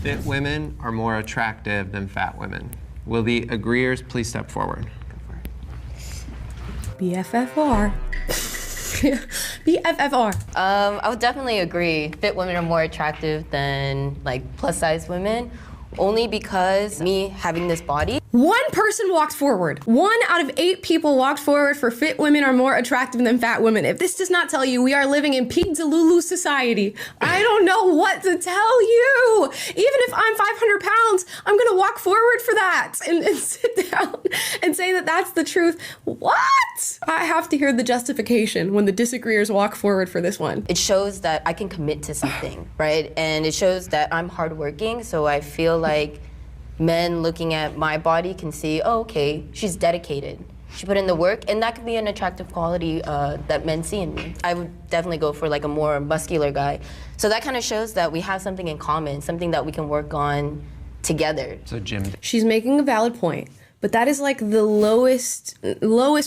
Fit women are more attractive than fat women. Will the agreeers please step forward? BFFR. BFFR. I would definitely agree. Fit women are more attractive than like plus size women, only because me having this body. One person walked forward. 1 out of 8 people walked forward for fit women are more attractive than fat women. If this does not tell you we are living in peak Delulu society, I don't know what to tell you. Even if I'm 500 pounds, I'm gonna walk forward for that and sit down and say that that's the truth. What? I have to hear the justification when the disagreeers walk forward for this one. It shows that I can commit to something, right? And it shows that I'm hardworking, so I feel like men looking at my body can see, oh, okay, she's dedicated. She put in the work, and that could be an attractive quality that men see in me. I would definitely go for like a more muscular guy. So that kind of shows that we have something in common, something that we can work on together. So Jim. She's making a valid point, but that is like the lowest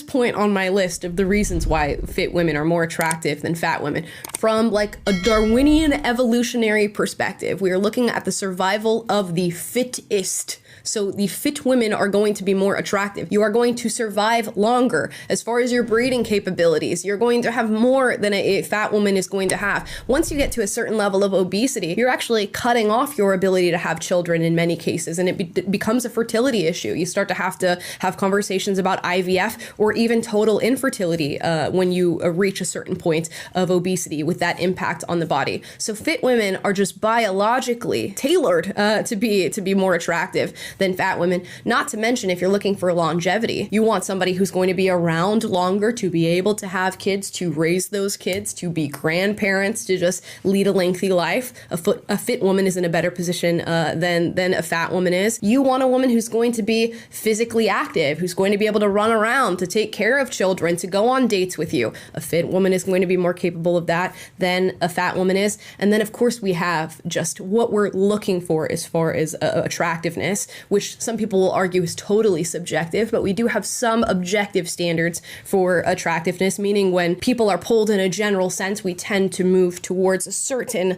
point on my list of the reasons why fit women are more attractive than fat women. From like a Darwinian evolutionary perspective, we are looking at the survival of the fittest. So the fit women are going to be more attractive. You are going to survive longer. As far as your breeding capabilities, you're going to have more than a fat woman is going to have. Once you get to a certain level of obesity, you're actually cutting off your ability to have children in many cases, and it becomes a fertility issue. You start to have conversations about IVF or even total infertility when you reach a certain point of obesity with that impact on the body. So fit women are just biologically tailored to be more attractive than fat women. Not to mention, if you're looking for longevity, you want somebody who's going to be around longer, to be able to have kids, to raise those kids, to be grandparents, to just lead a lengthy life. A fit woman is in a better position than a fat woman is. You want a woman who's going to be physically active, who's going to be able to run around, to take care of children, to go on dates with you. A fit woman is going to be more capable of that than a fat woman is. And then, of course, we have just what we're looking for as far as attractiveness, which some people will argue is totally subjective, but we do have some objective standards for attractiveness, meaning when people are pulled in a general sense, we tend to move towards certain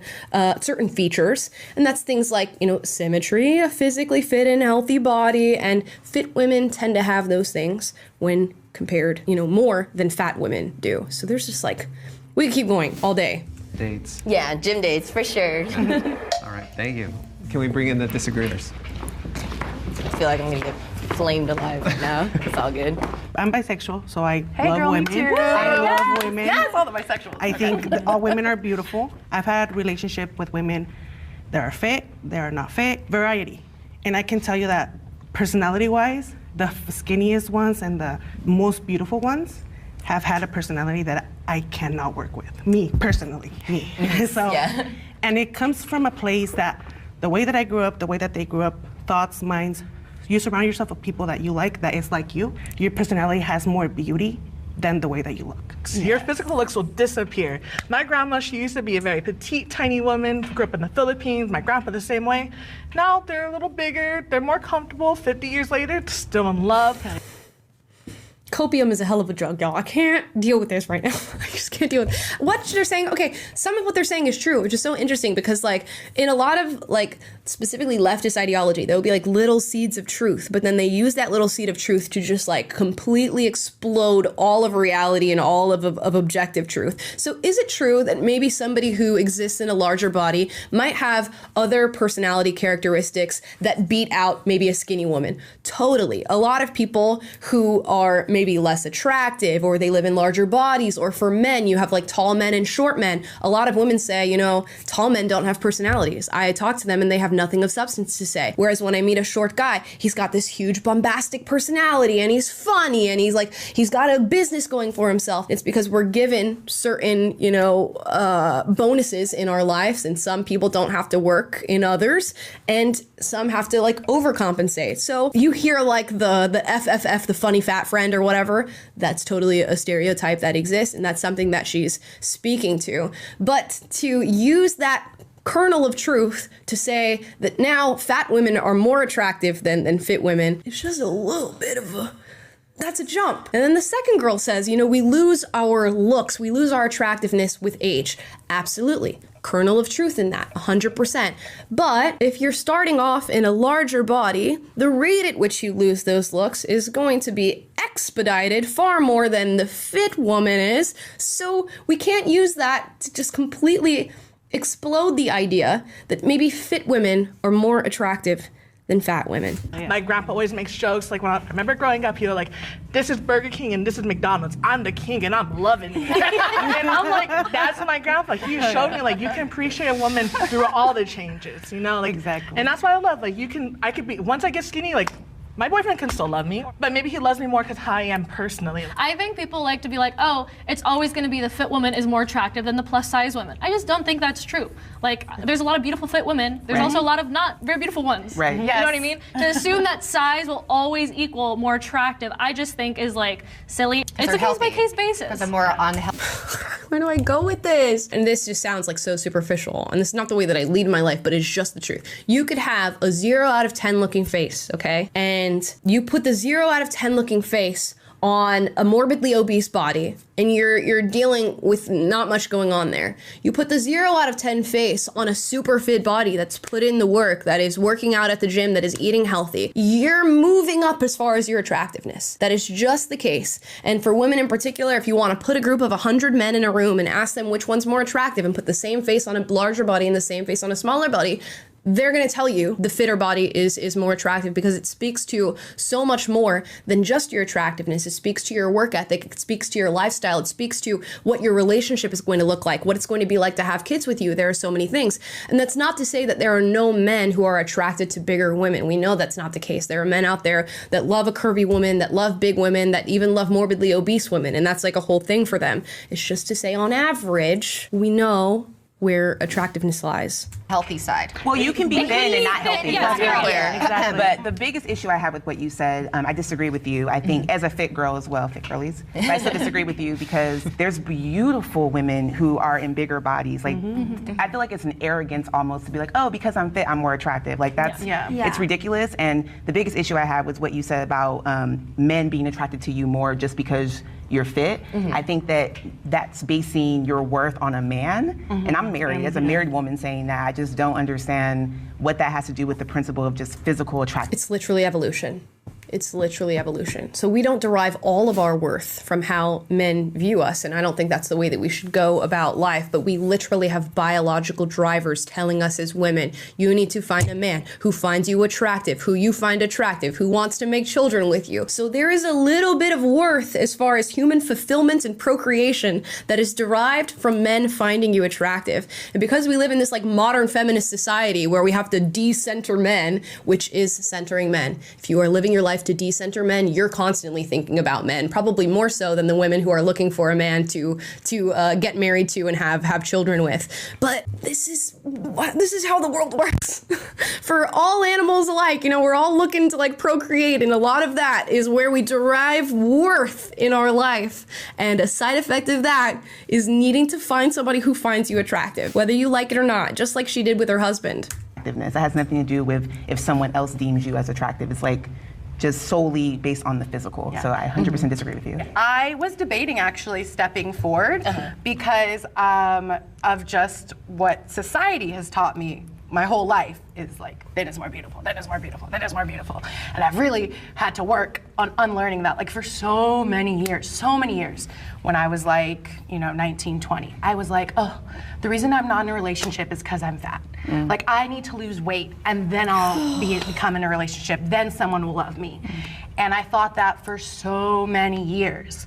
features. And that's things like, symmetry, a physically fit and healthy body, and fit women tend to have those things when compared, more than fat women do. So there's just we keep going all day. Dates. Yeah, gym dates, for sure. All right, thank you. Can we bring in the disagreeers? I feel like I'm gonna get flamed alive right now. It's all good. I'm bisexual, so I Hey, love girl, women. me too. I Yes, love women. Yes, all the bisexuals. I think that all women are beautiful. I've had relationship with women that are fit, that are not fit, variety. And I can tell you that personality-wise, the skinniest ones and the most beautiful ones have had a personality that I cannot work with. Me, personally, me. So, Yeah. And it comes from a place that the way that I grew up, the way that they grew up, thoughts, minds, you surround yourself with people that you like, that is like you. Your personality has more beauty than the way that you look. Your physical looks will disappear. My grandma, she used to be a very petite, tiny woman, grew up in the Philippines. My grandpa the same way. Now they're a little bigger, they're more comfortable. 50 years later, still in love. Copium is a hell of a drug, y'all. I can't deal with this right now. I just can't deal with it. What they're saying, okay, some of what they're saying is true, which is so interesting because in a lot of specifically leftist ideology, there will be little seeds of truth, but then they use that little seed of truth to just completely explode all of reality and all of objective truth. So is it true that maybe somebody who exists in a larger body might have other personality characteristics that beat out maybe a skinny woman? Totally. A lot of people who are maybe less attractive, or they live in larger bodies, or for men, you have tall men and short men. A lot of women say, tall men don't have personalities. I talk to them and they have nothing of substance to say. Whereas when I meet a short guy, he's got this huge bombastic personality and he's funny and he's got a business going for himself. It's because we're given certain, bonuses in our lives, and some people don't have to work in others, and some have to overcompensate. So you hear the FFF, the funny fat friend or whatever, that's totally a stereotype that exists, and that's something that she's speaking to. But to use that kernel of truth to say that now fat women are more attractive than fit women, it's just a little bit of That's a jump. And then the second girl says, you know, we lose our looks, we lose our attractiveness with age. Absolutely. Kernel of truth in that, 100%. But if you're starting off in a larger body, the rate at which you lose those looks is going to be expedited far more than the fit woman is. So we can't use that to just completely explode the idea that maybe fit women are more attractive than fat women. My grandpa always makes jokes, like when I remember growing up, he was like, this is Burger King and this is McDonald's. I'm the king and I'm loving it. And I'm like, that's my grandpa. He showed me, like, you can appreciate a woman through all the changes, you know? Like, Exactly. And that's why I love, like, I could be, once I get skinny, like, my boyfriend can still love me, but maybe he loves me more because how I am personally. I think people like to be like, oh, it's always going to be the fit woman is more attractive than the plus size woman. I just don't think that's true. Like, there's a lot of beautiful fit women. There's also a lot of not very beautiful ones. Right. You know what I mean? To assume that size will always equal more attractive, I just think is like silly. It's a case by case basis. Because I'm more unhealthy. Where do I go with this? And this just sounds like so superficial. And this is not the way that I lead my life, but it's just the truth. You could have a 0 out of 10 looking face, okay? And you put the 0 out of 10 looking face on a morbidly obese body, and you're dealing with not much going on there. You put the 0 out of 10 face on a super fit body that's put in the work, that is working out at the gym, that is eating healthy. You're moving up as far as your attractiveness. That is just the case. And for women in particular, if you want to put a group of 100 men in a room and ask them which one's more attractive and put the same face on a larger body and the same face on a smaller body, they're going to tell you the fitter body is more attractive because it speaks to so much more than just your attractiveness. It speaks to your work ethic. It speaks to your lifestyle. It speaks to what your relationship is going to look like, what it's going to be like to have kids with you. There are so many things. And that's not to say that there are no men who are attracted to bigger women. We know that's not the case. There are men out there that love a curvy woman, that love big women, that even love morbidly obese women. And that's like a whole thing for them. It's just to say on average, we know where attractiveness lies. Healthy side. Well, you can be thin and not healthy. Yeah, Let's be right. clear. Exactly. But the biggest issue I have with what you said, I disagree with you. I think as a fit girl as well, fit girlies, but I still disagree with you because there's beautiful women who are in bigger bodies. Like, I feel like it's an arrogance almost to be like, oh, because I'm fit, I'm more attractive. Like that's, it's ridiculous. And the biggest issue I had was what you said about men being attracted to you more just because you're fit. I think that that's basing your worth on a man. And I'm married, as a married woman saying that, I just don't understand what that has to do with the principle of just physical attraction. It's literally evolution. It's literally evolution. So we don't derive all of our worth from how men view us, and I don't think that's the way that we should go about life, but we literally have biological drivers telling us as women, you need to find a man who finds you attractive, who you find attractive, who wants to make children with you. So there is a little bit of worth as far as human fulfillment and procreation that is derived from men finding you attractive. And because we live in this like modern feminist society where we have to de-center men, which is centering men, if you are living your life to decenter men, you're constantly thinking about men, probably more so than the women who are looking for a man to get married to and have children with. But this is how the world works. For all animals alike, you know, we're all looking to like procreate, and a lot of that is where we derive worth in our life. And a side effect of that is needing to find somebody who finds you attractive, whether you like it or not, just like she did with her husband. It has nothing to do with if someone else deems you as attractive. It's like just solely based on the physical. So I 100% disagree with you. I was debating actually stepping forward because of just what society has taught me my whole life is like, thin is more beautiful, thin is more beautiful, thin is more beautiful. And I've really had to work on unlearning that, like for so many years. When I was like, 19, 20, I was like, oh, the reason I'm not in a relationship is because I'm fat. Like I need to lose weight and then I'll become in a relationship, then someone will love me. And I thought that for so many years.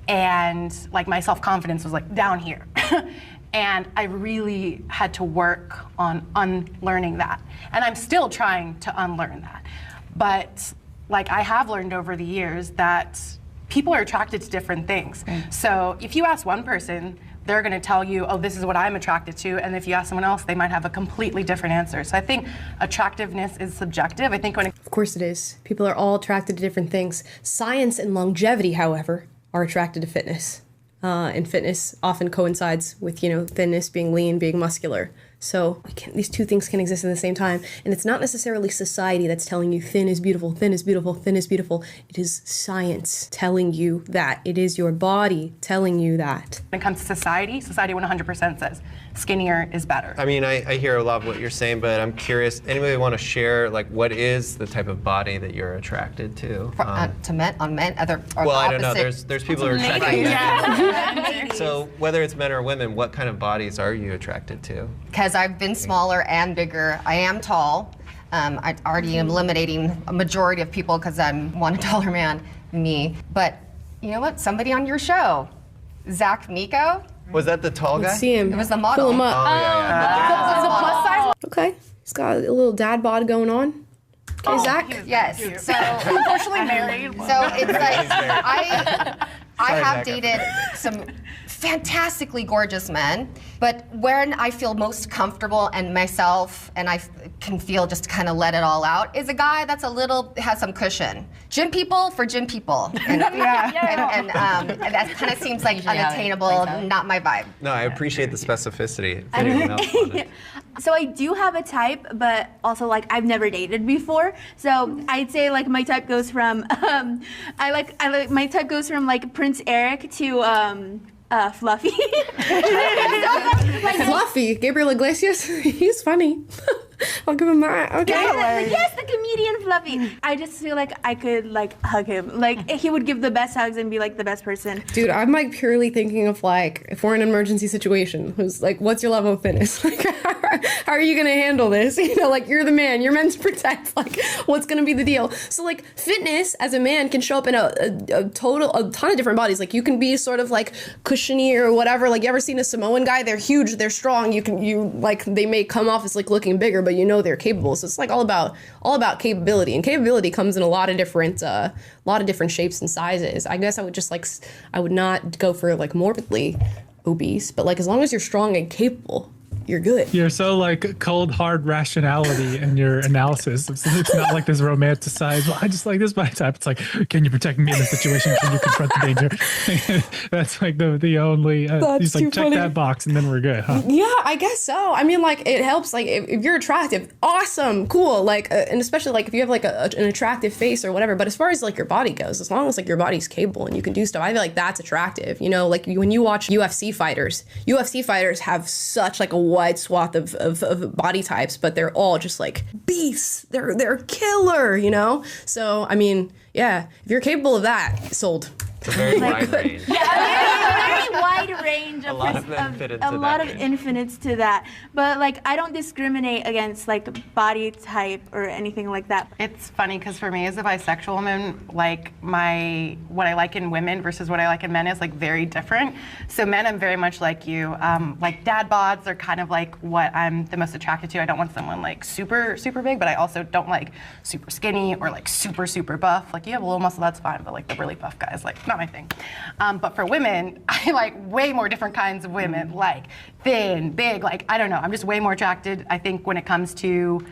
And like my self-confidence was like down here. And I really had to work on unlearning that. And I'm still trying to unlearn that. But like I have learned over the years that people are attracted to different things. So if you ask one person, they're gonna tell you, oh, this is what I'm attracted to. And if you ask someone else, they might have a completely different answer. So I think attractiveness is subjective. I think Of course it is. People are all attracted to different things. Science and longevity, however, are attracted to fitness. And fitness often coincides with, thinness, being lean, being muscular. So these two things can exist at the same time. And it's not necessarily society that's telling you thin is beautiful, thin is beautiful, thin is beautiful. It is science telling you that. It is your body telling you that. When it comes to society 100% says skinnier is better. I mean, I hear a lot of what you're saying, but I'm curious, anybody want to share, like, what is the type of body that you're attracted to? To men, on men, other, or Well, the I don't know. opposite? There's people who are attracted to So whether it's men or women, what kind of bodies are you attracted to? Because I've been smaller and bigger. I am tall. I already am eliminating a majority of people because I'm one taller man than me. But you know what? Somebody on your show, Zach Miko, Was that the tall guy? Let's see him. it was the model. Pull him up. Is it plus size? Okay. He's got a little dad bod going on. Okay, Zach? Yes. So Unfortunately married. So it's like I Sorry, have Zach. dated some fantastically gorgeous men, but when I feel most comfortable and myself and I can feel just kind of let it all out is a guy that's has some cushion. Gym people for gym people. And, and that kind of seems like unattainable, not my vibe. No, I appreciate the specificity. If anyone else wanted. So I do have a type, but also like I've never dated before. So I'd say like my type goes from my type goes from like Prince Eric to Fluffy. Fluffy. Gabriel Iglesias. He's funny. I'll give him that. Okay. Yes, the comedian Fluffy. I just feel like I could like hug him. Like he would give the best hugs and be like the best person. Dude, I'm like purely thinking of like, if we're in an emergency situation, who's like, what's your level of fitness? Like, how are you gonna handle this? You know, like you're the man, you're meant to protect. Like, what's gonna be the deal? So like, fitness as a man can show up in a ton of different bodies. Like you can be sort of like cushiony or whatever. Like you ever seen a Samoan guy? They're huge, they're strong. They may come off as like looking bigger, but you know they're capable. So it's like all about capability, and capability comes in a lot of different shapes and sizes. I guess I would not go for like morbidly obese, but like as long as you're strong and capable, you're good. You're so like cold, hard rationality in your analysis. It's not like this romanticized, well, I just like this body type. It's like, can you protect me in this situation? Can you confront the danger? That's like the only, he's like, check that box and then we're good, huh? Yeah, I guess so. I mean, like, it helps, like, if you're attractive, awesome, cool, like, and especially, like, if you have, like, an attractive face or whatever, but as far as, like, your body goes, as long as, like, your body's capable and you can do stuff, I feel like that's attractive, you know? Like, when you watch UFC fighters have such, like, a wide swath of body types, but they're all just, like, beasts. They're killer, you know? So, I mean, yeah, if you're capable of that, sold. It's a very wide range. Yeah, a very wide range of A lot of them fit into a lot that of range. infinites to that. But like I don't discriminate against like body type or anything like that. It's funny because for me as a bisexual woman, like what I like in women versus what I like in men is like very different. So men, I'm very much like you. Like dad bods are kind of like what I'm the most attracted to. I don't want someone like super, super big, but I also don't like super skinny or like super, super buff. Like you have a little muscle, that's fine, but like the really buff guys, like not my thing. But for women, I like way more different kinds of women, like thin, big, like I don't know. I'm just way more attracted, I think, when it comes to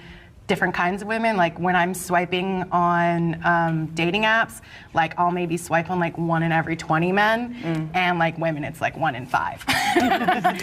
different kinds of women. Like when I'm swiping on dating apps, like I'll maybe swipe on like 1 in every 20 men, and like women, it's like 1 in 5.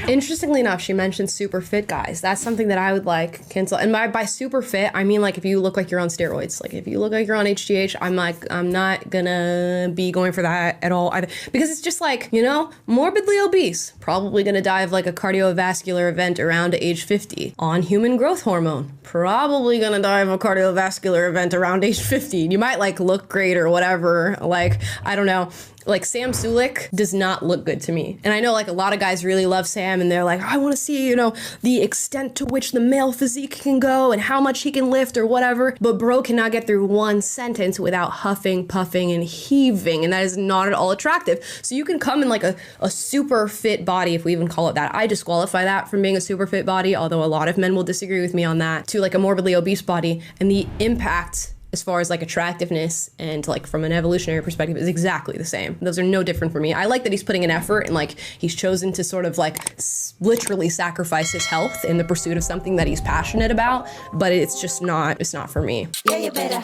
Interestingly enough, she mentioned super fit guys. That's something that I would like cancel. And by super fit, I mean like if you look like you're on steroids. Like if you look like you're on HGH, I'm not gonna be going for that at all either. Because it's just like, you know, morbidly obese, probably gonna die of like a cardiovascular event around age 50. On human growth hormone, probably gonna die of a cardiovascular event around age 50. You might like look great or whatever. Like, I don't know. Like Sam Sulek does not look good to me. And I know like a lot of guys really love Sam and they're like, I want to see, you know, the extent to which the male physique can go and how much he can lift or whatever. But bro cannot get through one sentence without huffing, puffing, and heaving. And that is not at all attractive. So you can come in like a super fit body, if we even call it that. I disqualify that from being a super fit body, although a lot of men will disagree with me on that, to like a morbidly obese body. And the impact as far as like attractiveness and like from an evolutionary perspective is exactly the same. Those are no different for me. I like that he's putting an effort and like he's chosen to sort of like literally sacrifice his health in the pursuit of something that he's passionate about, but it's just not, it's not for me. Yeah, you better.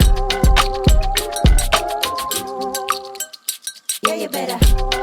Yeah, you better.